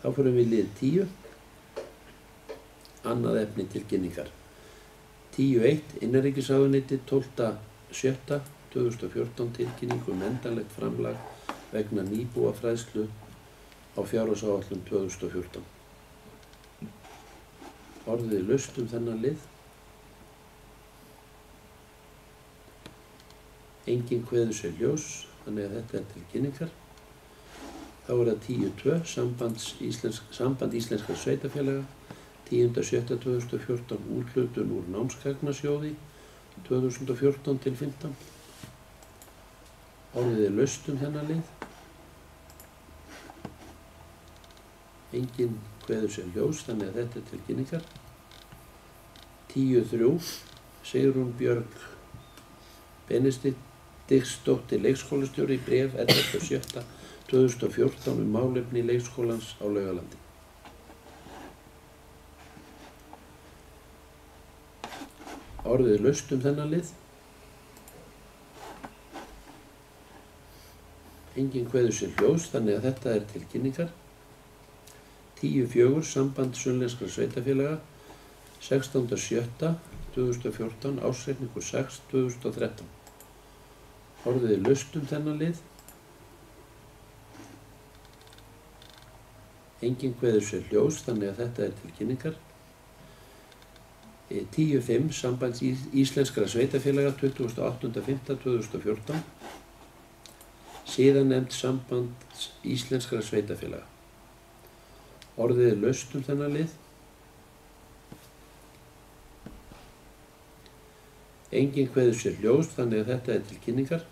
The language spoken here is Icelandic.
Þá förum við í lið 10, annað efni tilkynningar. 10.1. Innanríkisráðuneytið 12.6.2014 tilkynning endanlegt framlag vegna nýbúafræðslu á fjárhagsáætlun 2014. Orðið er laust þennan lið. Enginn kveður sér ljós, þannig að þetta er tilkynningar. Þá er það 10.2. Samband íslenskra sveitarfélaga 10.6.2014 úthlutun úr námsgagnasjóði 2014-15. Orðið er laust þennan lið. Enginn kveður sér ljós, þannig að þetta er tilkynningar. 10.3. Sigrún Björg Benediktsdóttir leikskólastjóri bréf 11.7.2014 málefni leikskólans á Laugalandi. Orðið er laust þennan lið. Enginn kveður sér ljós, þannig að þetta er tilkynningar. 10.4. Samband sunnlenskra sveitarfélaga 16.7.2014 ársreikningur 6.2013. Orðið er laust þennan lið. Enginn kveður sér ljós, þannig að þetta er tilkynningar. 10.5. Samband íslenskra sveitarfélaga 28.5.2014. Síðan nefnt Samband íslenskra sveitarfélaga. Orðið er laust þennan lið. Enginn kveður sér ljós, þannig að þetta er tilkynningar.